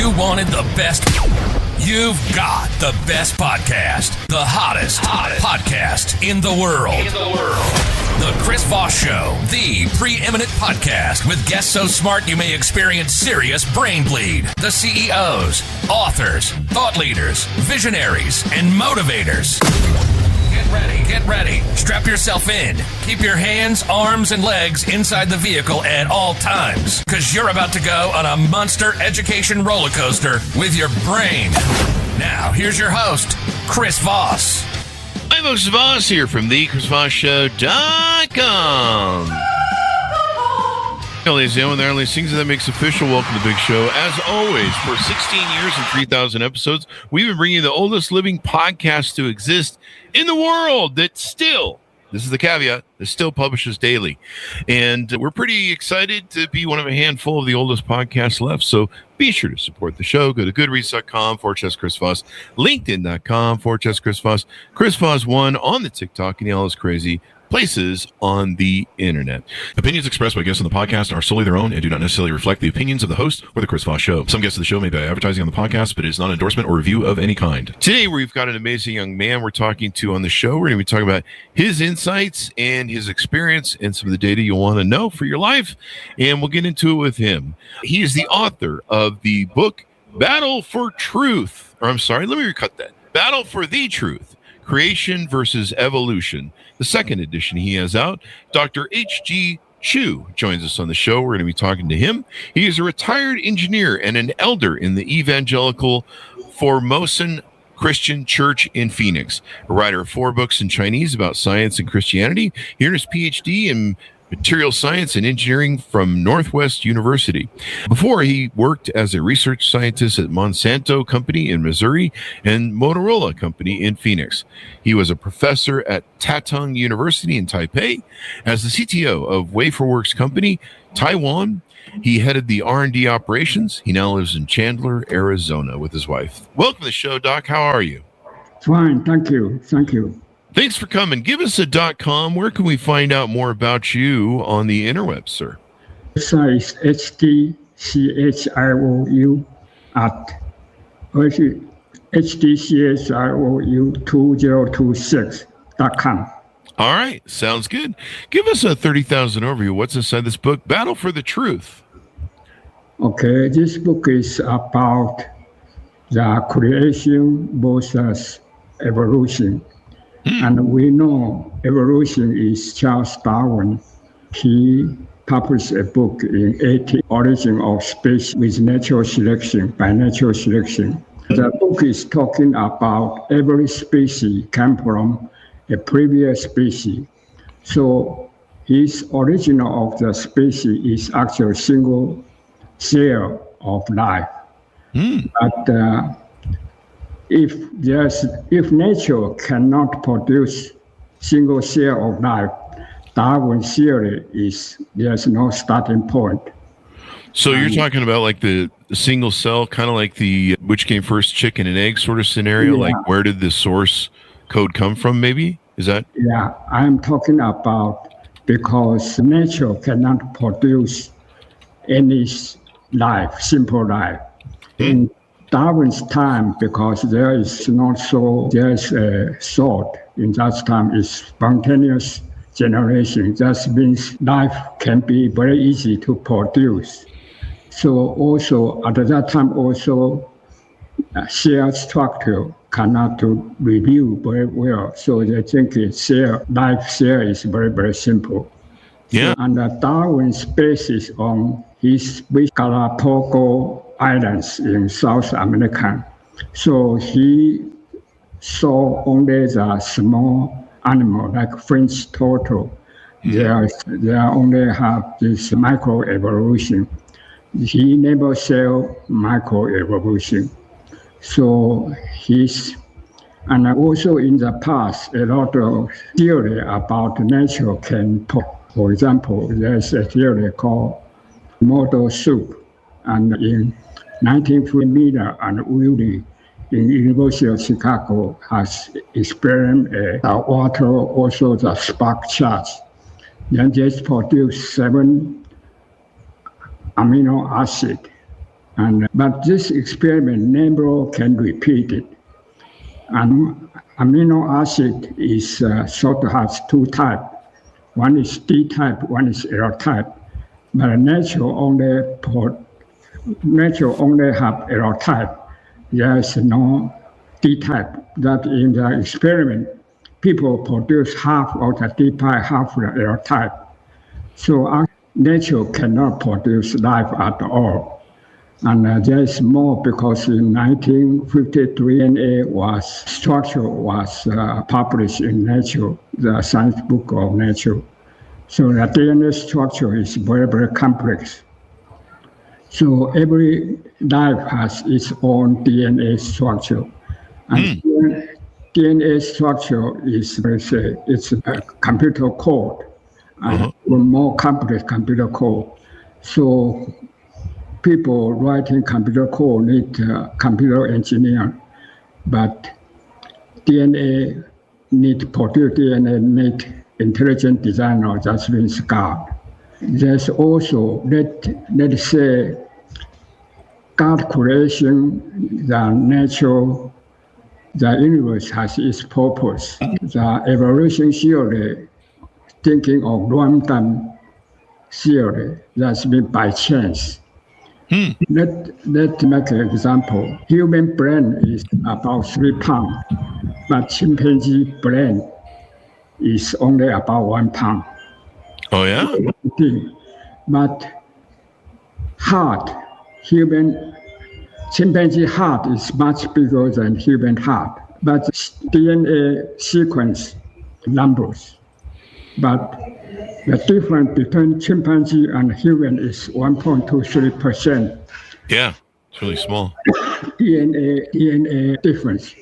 you wanted the best, you've got the best podcast. The hottest podcast in the world. The Chris Voss Show, the preeminent podcast with guests so smart you may experience serious brain bleed. The CEOs, authors, thought leaders, visionaries, and motivators. Get ready. Strap yourself in. Keep your hands, arms, and legs inside the vehicle at all times, because you're about to go on a monster education roller coaster with your brain. Now, here's your host, Chris Voss. I'm host Voss here from thechrisvossshow.com. Ladies and gentlemen, there are only things that makes official. Welcome to the big show. As always, for 16 years and 3,000 episodes, we've been bringing you the oldest living podcast to exist in the world that still, this is the caveat, that still publishes daily. And we're pretty excited to be one of a handful of the oldest podcasts left. So be sure to support the show. Go to goodreads.com/Chris Voss, LinkedIn.com/Chris Voss, Chris Voss1 on the TikTok, and all those crazy places on the internet. Opinions expressed by guests on the podcast are solely their own and do not necessarily reflect the opinions of the host or the Chris Voss Show. Some guests of the show may be advertising on the podcast, but it is not an endorsement or review of any kind. Today, we've got an amazing young man we're talking to on the show. We're going to be talking about his insights and his experience and some of the data you'll want to know for your life, and we'll get into it with him. He is the author of the book Battle for Truth. Or I'm sorry, let me recut that. Battle for the Truth. Creation versus Evolution, the second edition he has out. Dr. H.G. Chiou joins us on the show. We're going to be talking to him. He is a retired engineer and an elder in the evangelical Formosan Christian Church in Phoenix, a writer of 4 books in Chinese about science and Christianity. He earned his PhD in material science and engineering from Northwest University. Before, he worked as a research scientist at Monsanto Company in Missouri and Motorola Company in Phoenix. He was a professor at Tatung University in Taipei. As the CTO of WaferWorks Company, Taiwan, he headed the R&D operations. He now lives in Chandler, Arizona with his wife. Welcome to the show, Doc. How are you? Fine. Thank you. Thanks for coming. Give us a .com. Where can we find out more about you on the interwebs, sir? Website is hdchiou2026.com. All right. Sounds good. Give us a 30,000 overview. What's inside this book, Battle for the Truth? Okay. This book is about the creation versus evolution. And we know evolution is Charles Darwin. He published a book in 18, Origin of Species with Natural Selection, by Natural Selection. The book is talking about every species came from a previous species. So his original of the species is actually a single cell of life. But if nature cannot produce single cell of life, Darwin's theory is there's no starting point. So you're talking about like the single cell, kind of like the which came first, chicken and egg sort of scenario? Yeah. Like where did the source code come from, maybe? Is that? Yeah, I'm talking about because nature cannot produce any life, simple life. In Darwin's time, because there is a thought in that time is spontaneous generation. That means life can be very easy to produce. So also at that time also cell structure cannot to review very well. So they think life cell is very, very simple. Yeah. So, and Darwin's basis on his Galapagos Islands in South America. So he saw only the small animal like French turtle. They only have this microevolution. He never saw microevolution. So and also in the past, a lot of theory about nature can talk. For example, there's a theory called model soup. And in 1940, Miller and Wiley in University of Chicago has experimented water, also the spark charge. Then they produce 7 amino acids But this experiment never can repeat it. And amino acid is sort of has two types. One is D type, one is L type. But nature only have L type. There is no D type. That in the experiment, people produce half of the D type, half of the L type. So nature cannot produce life at all. And there is more because in 1953, DNA structure was published in Nature, the science book of Nature. So the DNA structure is very, very complex. So every life has its own DNA structure. And DNA structure is, it's a computer code, and more complex computer code. So people writing computer code need computer engineer, but DNA need produce DNA need intelligent designer. That means God. There's also let's say God creation, the nature, the universe has its purpose. The evolution theory, thinking of random theory, that's been by chance. Let's make an example. Human brain is about 3 pounds, but chimpanzee brain is only about 1 pound. Oh, yeah? But heart, chimpanzee heart is much bigger than human heart, but DNA sequence numbers. But the difference between chimpanzee and human is 1.23%. Yeah, it's really small. DNA difference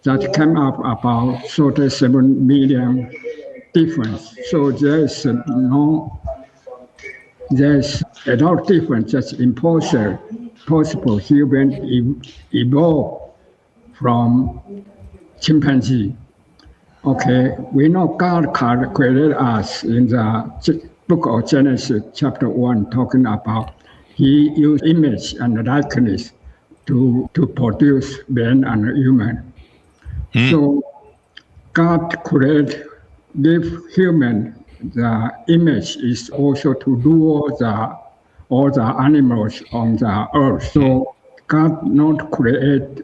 that came up about 37 million difference. So there's a lot of difference that's possible human evolve from chimpanzee. Okay, we know God created us in the book of Genesis, chapter 1, talking about He used image and likeness to produce man and human. So God give human the image is also to rule all the animals on the earth. So God not create.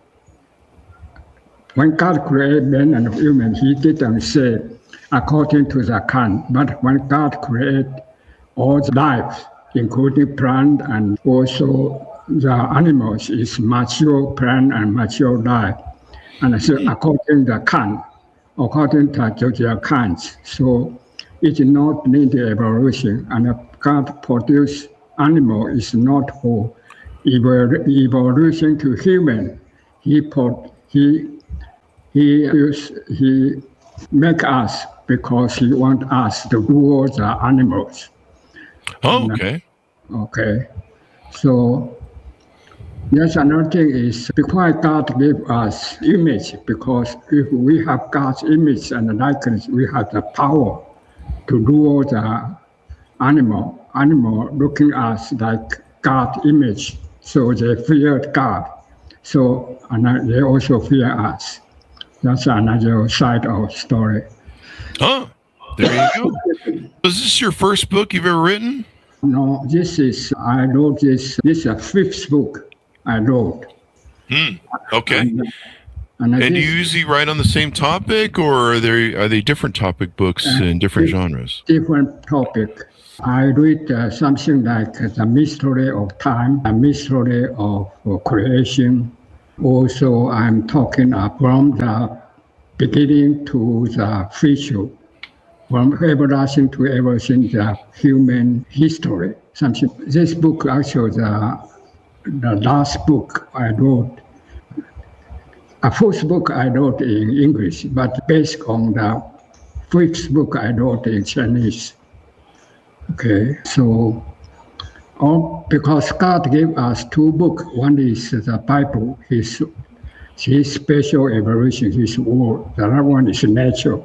When God created man and human, He didn't say according to the kind. But when God created all the life, including plant and also the animals, is mature plant and mature life, and so according to the kind, according to their kinds. So it is not need evolution, and God produced animal is not for evolution to human. He make us because He want us to rule the animals. Oh, okay. Okay. So yes, another thing is before God gave us image, because if we have God's image and likeness, we have the power to rule the animal. Animal looking at us like God's image, so they feared God. So and they also fear us. That's another side of the story. Oh, there you go. Was this your first book you've ever written? No, I wrote this. This is the 5th book I wrote. Okay. And do you usually write on the same topic, or are they different topic books in different genres? Different topic. I read something like the mystery of time, the mystery of creation. Also, I'm talking from the beginning to the future, from everlasting to everything, the human history. Something. This book, actually, the last book I wrote, a first book I wrote in English, but based on the 5th book I wrote in Chinese. Okay, so because God gave us 2 books. One is the Bible, His special evolution, His word. The other one is nature.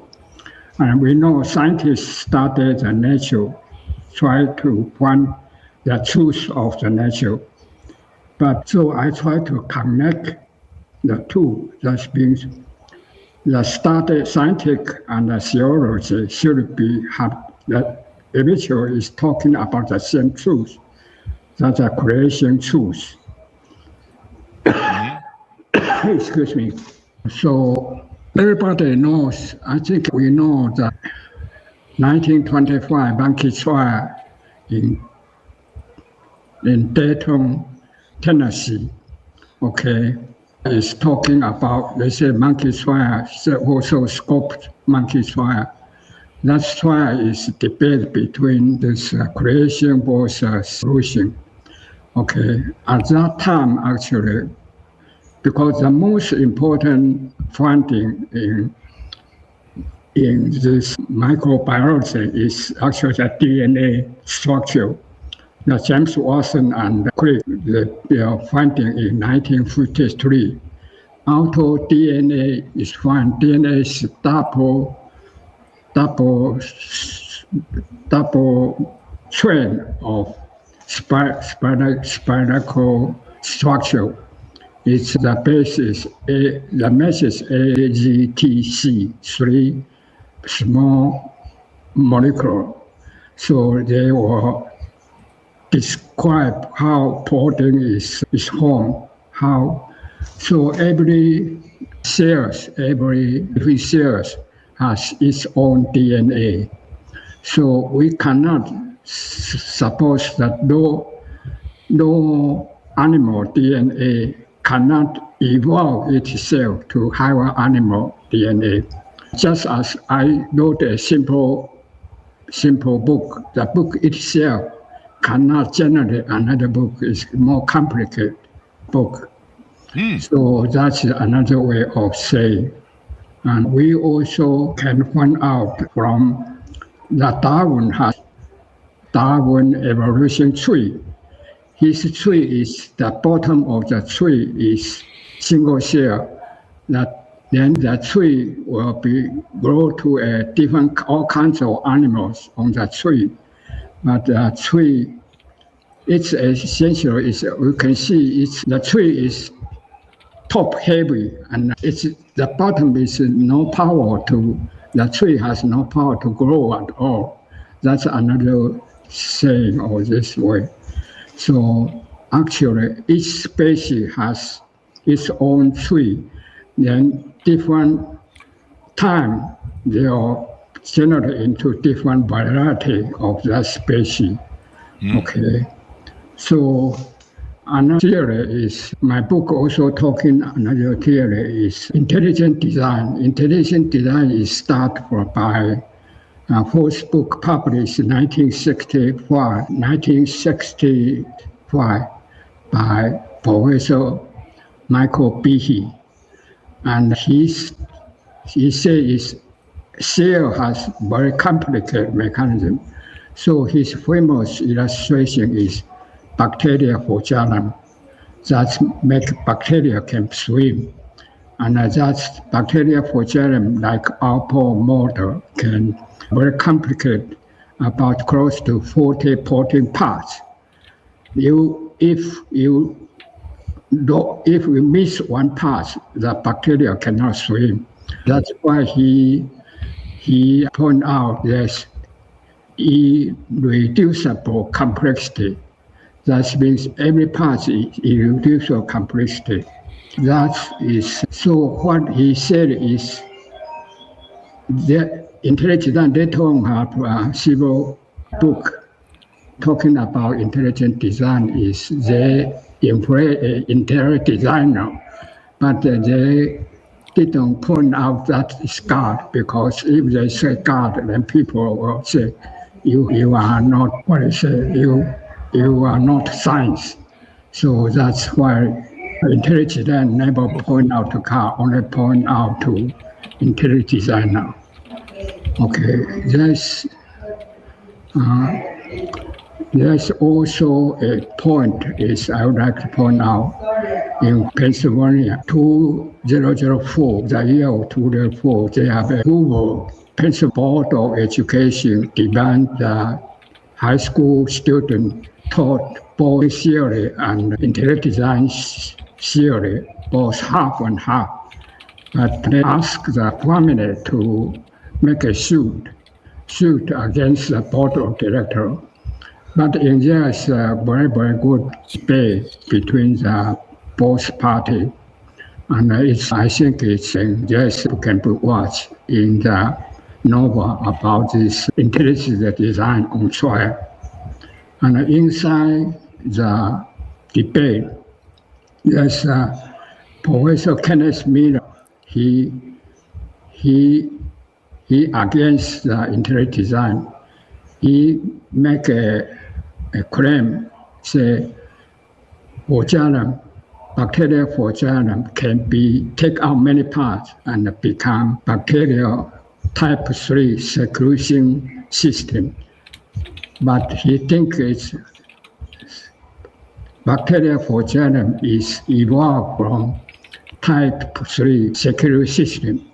And we know scientists study the nature, try to find the truth of the nature. But so I try to connect the two. That means the study, scientific and the theology should be that eventually is talking about the same truth. That's a creation truth. Excuse me. So everybody knows, I think we know that 1925 monkey trial in Dayton, Tennessee, okay, is talking about, they say monkey trial, also scoped monkey trial. That trial is debate between this creation versus evolution. Okay, at that time actually, because the most important finding in this microbiology is actually the DNA structure. The James Watson and Crick, their finding in 1953. Out of DNA is found, DNA is double chain of spiracle structure. It's the basis, the message AGTC, 3 small molecule. So they will describe how protein is formed, how. So every cells has its own DNA. So we cannot suppose that no animal DNA cannot evolve itself to higher animal DNA. Just as I wrote a simple book, the book itself cannot generate another book. It's a more complicated book. So that's another way of saying. And we also can find out from that Darwin evolution tree. His tree is, the bottom of the tree is single cell. Then the tree will grow to all kinds of animals on the tree. But the tree, it's essential. We can see the tree is top heavy, and the bottom is no power to. The tree has no power to grow at all. That's another saying of this way. So actually, each species has its own tree. Then different time they are generated into different variety of that species. Okay, so another theory is, my book also talking, another theory is intelligent design. Intelligent design is started by Voss book published in 1965 by Professor Michael Behe. And he says cell has very complicated mechanism. So his famous illustration is bacteria flagellum. That make bacteria can swim. And that bacteria flagellum, like our model, can very complicated, about close to 40 protein parts. If you miss one part, the bacteria cannot swim. That's why he pointed out there's irreducible complexity. That means every part is irreducible complexity. That is, so what he said is that intelligent design, they don't have several book talking about intelligent design. Is they employ an intelligent designer, but they didn't point out that it's God, because if they say God, then people will say you are not, what I say, you are not science. So that's why intelligent design never point out to God, only point out to intelligent designer. Okay, there's also a point is I would like to point out in Pennsylvania, 2004, the year of 2004, they have a Google Pennsylvania Board of Education demand the high school student taught Bohr theory and intelligent design theory, both half and half. But they asked the family to make a suit against the board of directors. But in there is a very, very good debate between the both parties. And I think it's just can be watched in the novel about this intelligent design on soil. And inside the debate, there's Professor Kenneth Miller. He against the intelligent design. He make a claim, say, bacterial flagellum can be take out many parts and become bacterial type 3 secretion system. But he thinks it's bacterial flagellum is evolved from type 3 secretion system.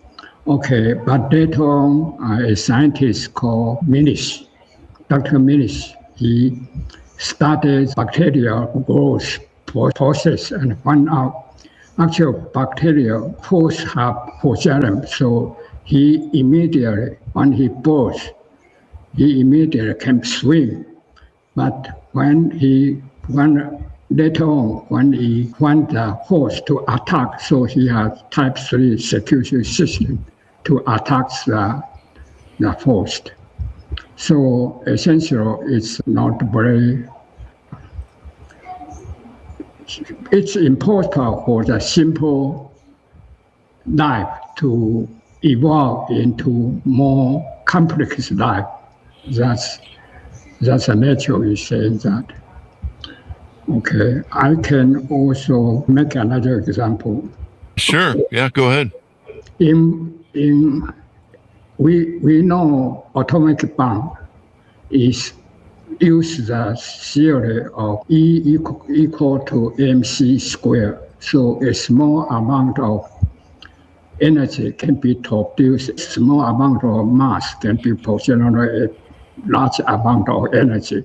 Okay, but later on, a scientist called Milish, Dr. Milish, he studied bacterial growth process and found out actual bacteria first have flagellum. So he immediately, when he births, he immediately can swim. But when later on, when he want the host to attack, so he has type 3 secretion system to attack the host. So essentially, it's not very. It's important for the simple life to evolve into more complex life. That's the nature is saying that. Okay, I can also make another example. Sure. Yeah, go ahead. We know atomic bomb is use the theory of E equal to mc squared. So a small amount of energy can be produced, a small amount of mass can be produced, a large amount of energy.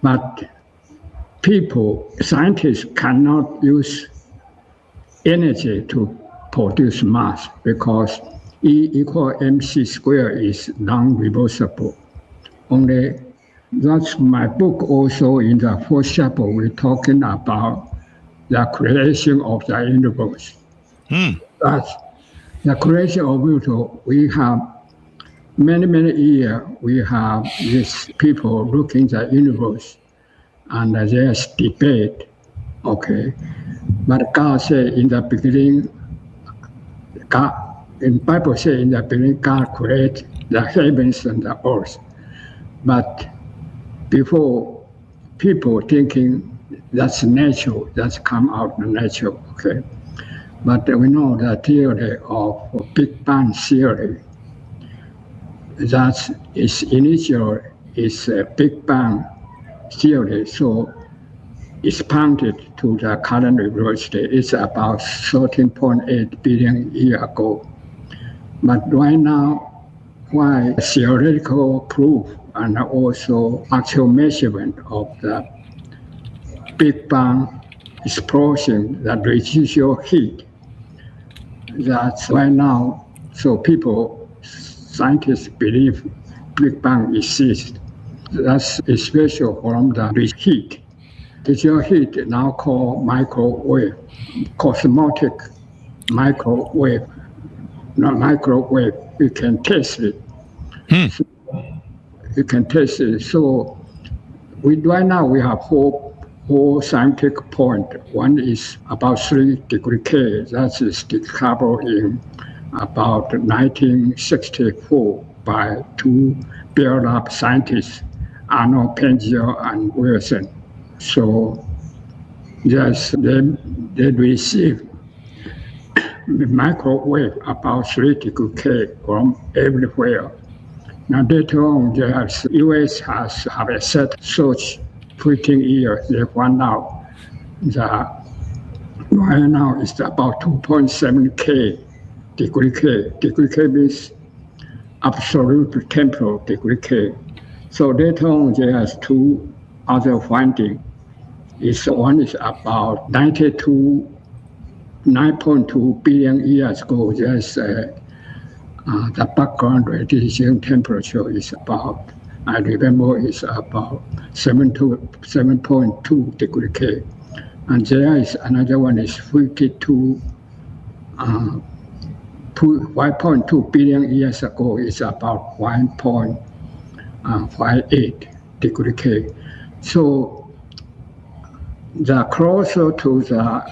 But scientists cannot use energy to produce mass because E equal mc squared is non-reversible. Only that's my book also in the first chapter, we're talking about the creation of the universe. That's the creation of the universe. We have many years, we have these people looking at the universe and there's debate, okay. But God said in the beginning, in the Bible says in the beginning, God created the heavens and the earth. But before, people thinking that's natural, that's come out of nature, okay? But we know the theory of Big Bang theory, that is initial is a Big Bang theory, so expanded to the current university. It's about 13.8 billion years ago. But right now, why theoretical proof and also actual measurement of the Big Bang explosion, that residual heat, that's right now, so scientists believe Big Bang exists. That's especially from the heat. Residual heat now called microwave, cosmetic microwave, not microwave, you can test it. So you can test it. So right now we have four scientific points. One is about 3 degree K. That is discovered in about 1964 by 2 built-up scientists, Arnold Penzier and Wilson. So yes, they received the microwave about 3 degree K from everywhere. Now later on, the U.S. has a set search 15 years. They found out that right now it's about 2.7 K, degree K. Degree K means absolute temperature degree K. So later on, there's 2 other findings. One is about 9.2 billion years ago. Just the background radiation temperature is about, I remember, is about 7.2 degree K. And there is another one is 5.2 billion years ago. It's about 1.58 degree K. So the closer to the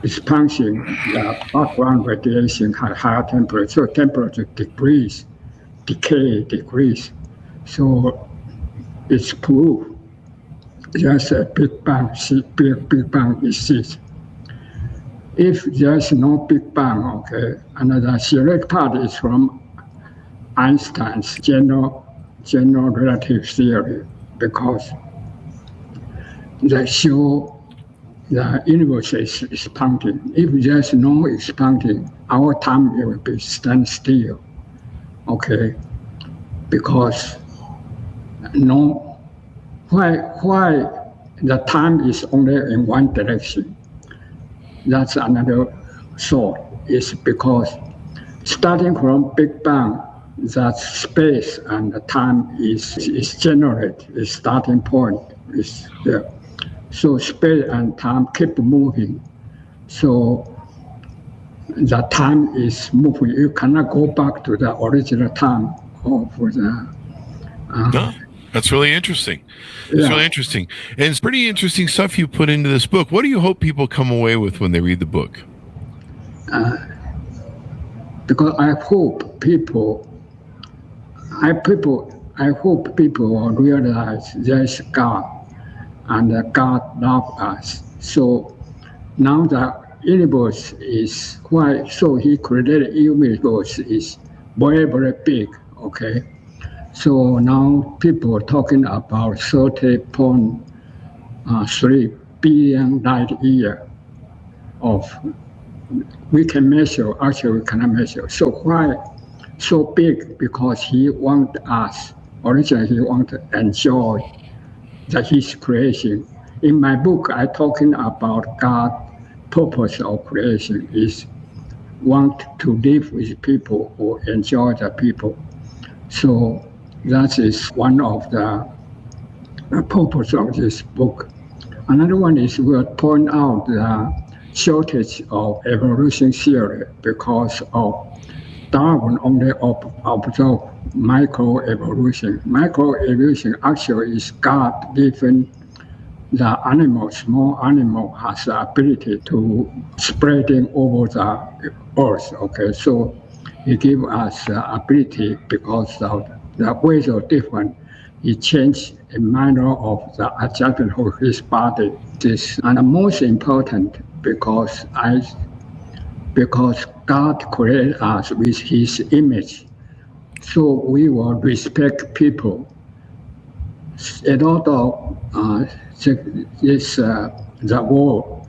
expansion, the background radiation has higher temperature. Temperature decrease. So it's proof. Just a Big Bang exists. If there's no Big Bang, okay, another select part is from Einstein's general relative theory, because they show the universe is expanding. If there's no expanding, our time will be stand still, okay? Because why the time is only in one direction? That's another thought. Is because starting from Big Bang, that space and the time is generated. Is starting point is there. So space and time keep moving. So the time is moving. You cannot go back to the original time for the. No, that's really interesting. It's really interesting. And it's pretty interesting stuff you put into this book. What do you hope people come away with when they read the book? Because I hope people realize there is God, and God loves us. So now the universe is quite, so he created universe is very, very big, okay? So now people are talking about 30.3 billion light year of, we can measure, actually we cannot measure. So why so big? Because he wants us, originally he wants to enjoy his creation. In my book, I talking about God's purpose of creation is want to live with people who enjoy the people. So that is one of the purpose of this book. Another one is we'll point out the shortage of evolution theory because of Darwin only observed microevolution. Microevolution actually is God given the animal, small animal has the ability to spreading over the earth. Okay, so he gave us the ability because of the ways are different. He changed a manner of the adjustment of his body. This and the most important because God created us with his image. So we will respect people. A lot of the world,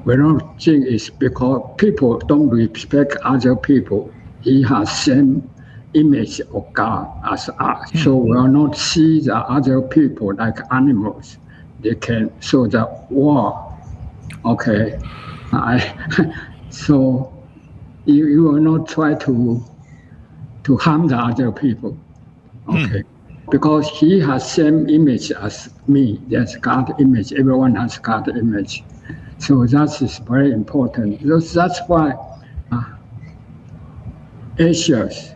we don't think it's because people don't respect other people. He has same image of God as us. So we will not see the other people like animals. They can, so the war, okay. So you will not try to harm the other people, okay? Because he has same image as me. That's God's image. Everyone has God's image. So that is very important. That's why Asians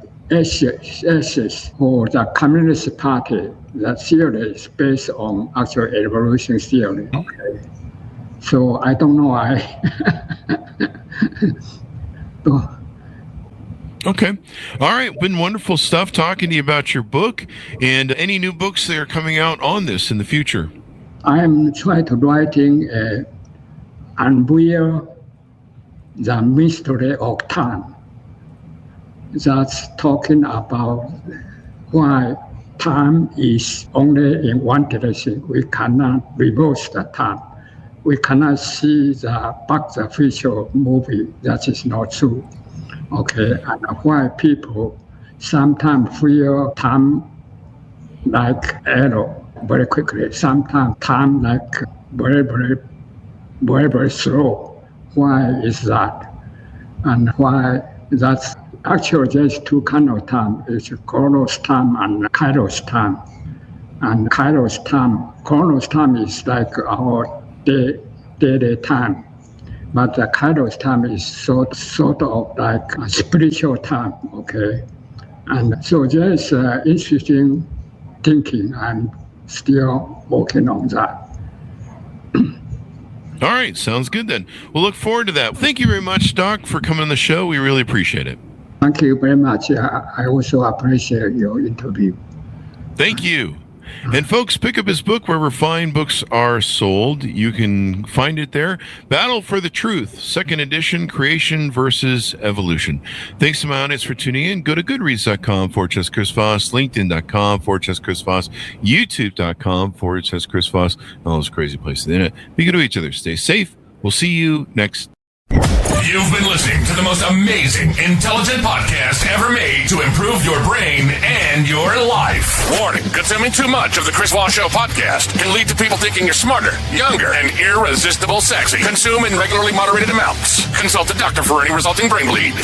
for the Communist Party, the theory is based on actual evolution theory. Okay. So I don't know why. Okay. All right. Been wonderful stuff talking to you about your book and any new books that are coming out on this in the future. I am trying to writing Unveil the Mystery of Time. That's talking about why time is only in one direction. We cannot reverse the time. We cannot see the Back to the Future movie. That is not true. Okay, and why people sometimes feel time like arrow very quickly, sometimes time like very slow. Why is that? And why that's actually there's two kind of time. It's Chronos time and Kairos time. And Kairos time is like our daily time. But the Kairos time is sort of like a spiritual time, okay? And so there's interesting thinking. I'm still working on that. All right, sounds good then. We'll look forward to that. Thank you very much, Doc, for coming on the show. We really appreciate it. Thank you very much. I also appreciate your interview. Thank you. And folks, pick up his book wherever fine books are sold. You can find it there. Battle for the Truth, 2nd edition, Creation versus Evolution. Thanks a million for tuning in. Go to goodreads.com/Chris Voss, LinkedIn.com/Chris Voss, YouTube.com/Chris Voss, all those crazy places on the internet. Be good to each other. Stay safe. We'll see you next. You've been listening to the most amazing, intelligent podcast ever made to improve your brain and your life. Warning, consuming too much of the Chris Voss Show podcast can lead to people thinking you're smarter, younger, and irresistible sexy. Consume in regularly moderated amounts. Consult a doctor for any resulting brain bleed.